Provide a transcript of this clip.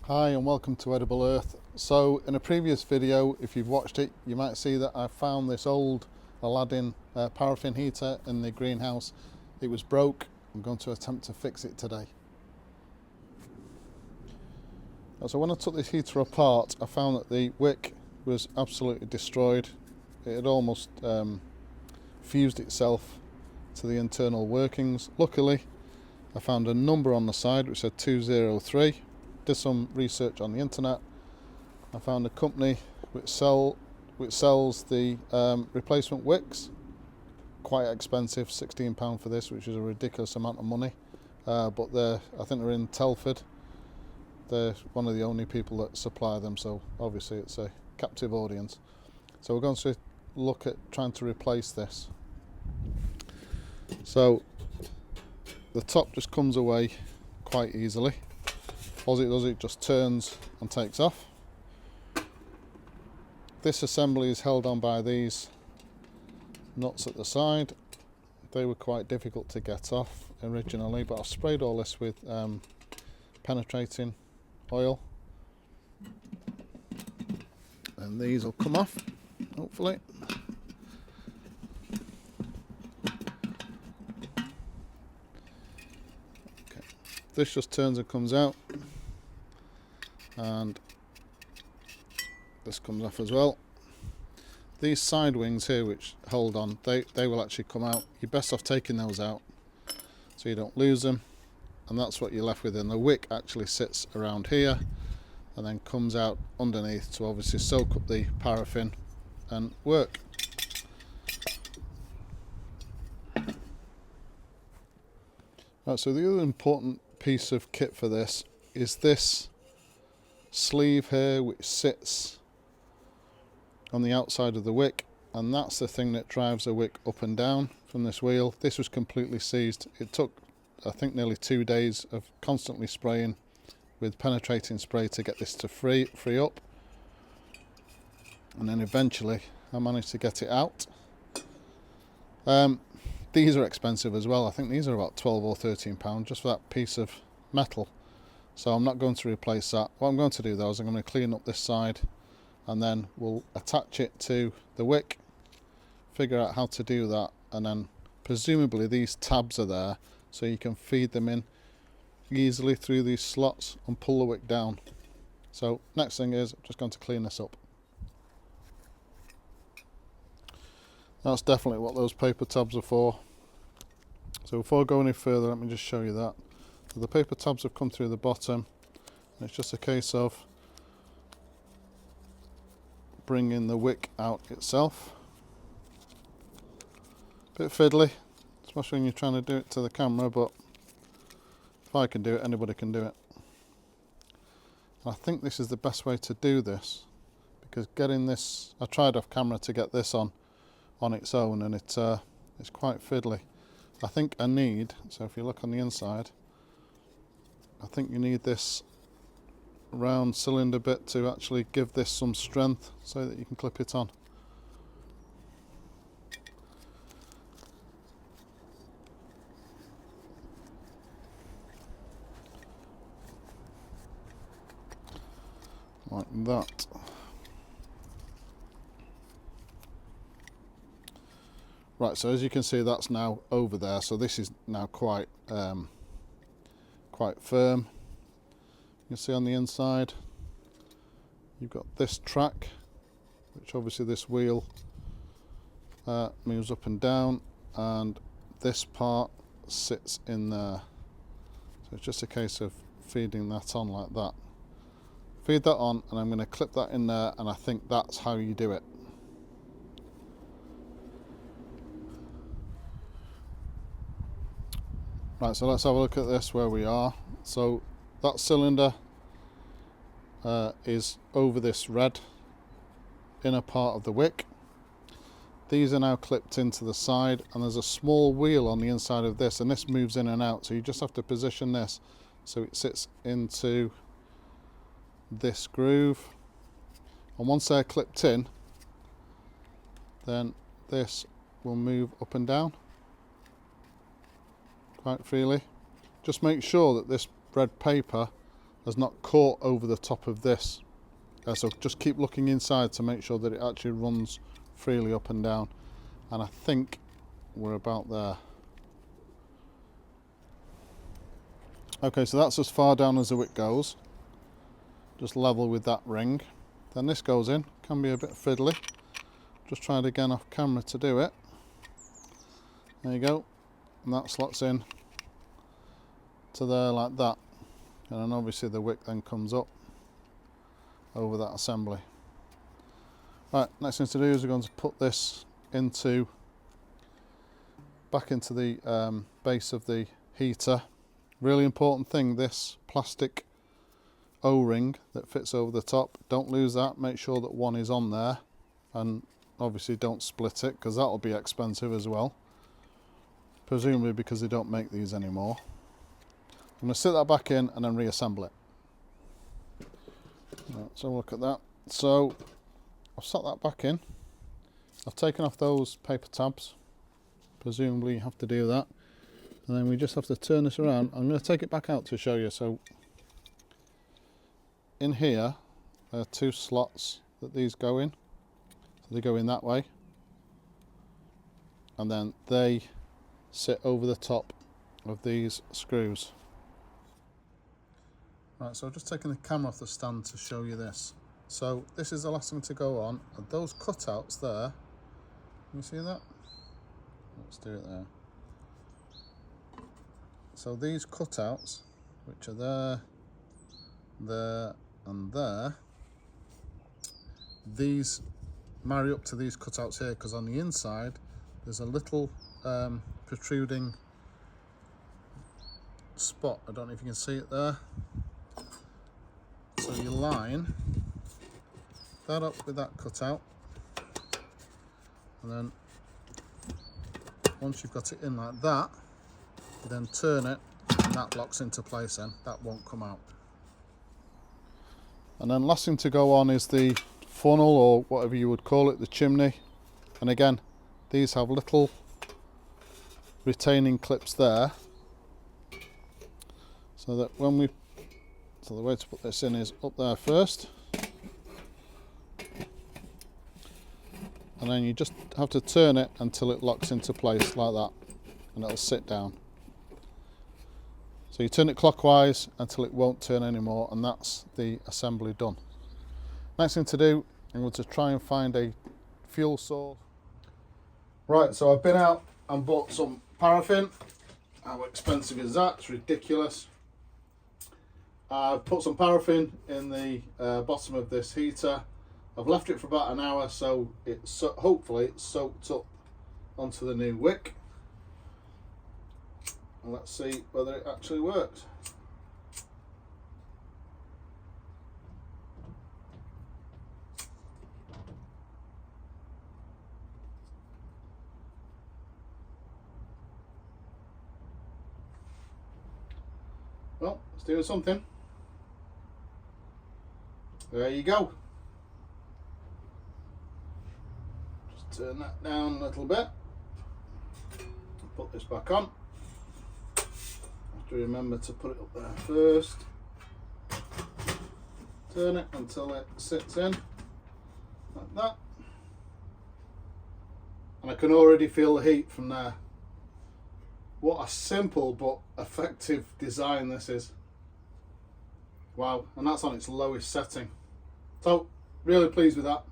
Hi and welcome to Edible Earth. So in a previous video, if you've watched it, you might see that I found this old Aladdin paraffin heater in the greenhouse. It was broke. I'm going to attempt to fix it today. So when I took this heater apart, I found that the wick was absolutely destroyed. It had almost fused itself to the internal workings. Luckily, I found a number on the side which said 203. Did some research on the internet. I found a company which sells the replacement wicks. Quite expensive, £16 for this, which is a ridiculous amount of money. But I think they're in Telford. They're one of the only people that supply them, so obviously it's a captive audience. So we're going to look at trying to replace this. So the top just comes away quite easily. All it does, it just turns and takes off. This assembly is held on by these nuts at the side. They were quite difficult to get off originally, but I've sprayed all this with penetrating oil, and these will come off, hopefully. Okay. This just turns and comes out, and this comes off as well. These side wings here which hold on, they will actually come out. You're best off taking those out so you don't lose them, and that's what you're left with. And the wick actually sits around here and then comes out underneath to obviously soak up the paraffin and work. Right, so the other important piece of kit for this is this sleeve here which sits on the outside of the wick, and that's the thing that drives the wick up and down from this wheel. This was completely seized. It took, I think, nearly 2 days of constantly spraying with penetrating spray to get this to free up, and then eventually I managed to get it out. These are expensive as well. I think these are about £12 or £13 just for that piece of metal. So I'm not going to replace that. What I'm going to do though is I'm going to clean up this side, and then we'll attach it to the wick, figure out how to do that, and then presumably these tabs are there so you can feed them in easily through these slots and pull the wick down. So next thing is I'm just going to clean this up. That's definitely what those paper tabs are for. So before I go any further, let me just show you that. So the paper tabs have come through the bottom, and it's just a case of bringing the wick out itself. Bit fiddly, especially when you're trying to do it to the camera, but if I can do it, anybody can do it. I think this is the best way to do this, because getting this, I tried off camera to get this on its own, and it's quite fiddly. I think I need, so if you look on the inside, I think you need this round cylinder bit to actually give this some strength so that you can clip it on. Like that. Right, so as you can see, that's now over there, so this is now quite firm. You can see on the inside you've got this track, which obviously this wheel moves up and down, and this part sits in there. So it's just a case of feeding that on like that. Feed that on, and I'm going to clip that in there, and I think that's how you do it. Right, so let's have a look at this where we are. So that cylinder is over this red inner part of the wick. These are now clipped into the side, and there's a small wheel on the inside of this, and this moves in and out, so you just have to position this so it sits into this groove, and once they're clipped in, then this will move up and down quite freely. Just make sure that this red paper has not caught over the top of this. So just keep looking inside to make sure that it actually runs freely up and down. And I think we're about there. Okay, so that's as far down as the wick goes. Just level with that ring. Then this goes in, can be a bit fiddly. Just tried again off camera to do it. There you go. And that slots in to there like that. And then obviously the wick then comes up over that assembly. Right, next thing to do is we're going to put this back into the base of the heater. Really important thing, this plastic O-ring that fits over the top, don't lose that. Make sure that one is on there, and obviously don't split it because that'll be expensive as well, presumably because they don't make these anymore. I'm going to sit that back in and then reassemble it. Right, so look at that. So I've set that back in. I've taken off those paper tabs. Presumably you have to do that. And then we just have to turn this around. I'm going to take it back out to show you. So in here, there are two slots that these go in. So they go in that way. And then they sit over the top of these screws. Right, so I've just taken the camera off the stand to show you this. So this is the last thing to go on, and those cutouts there, can you see that? Let's do it there. So these cutouts, which are there, there and there, these marry up to these cutouts here, because on the inside there's a little protruding spot. I don't know if you can see it there. So you line that up with that cutout, and then once you've got it in like that, you then turn it and that locks into place, then that won't come out. And then last thing to go on is the funnel, or whatever you would call it, the chimney. And again, these have little retaining clips there, so that when so the way to put this in is up there first, and then you just have to turn it until it locks into place like that, and it'll sit down. So you turn it clockwise until it won't turn anymore, and that's the assembly done. Next thing to do, I'm going to try and find a fuel source. Right, so I've been out and bought some paraffin. How expensive is that? It's ridiculous. I've put some paraffin in the bottom of this heater. I've left it for about an hour, so it's hopefully it's soaked up onto the new wick. And let's see whether it actually works. Well, it's doing something. There you go. Just turn that down a little bit. Put this back on. Have to remember to put it up there first. Turn it until it sits in, like that. And I can already feel the heat from there. What a simple but effective design this is. Wow, and that's on its lowest setting. So, really pleased with that.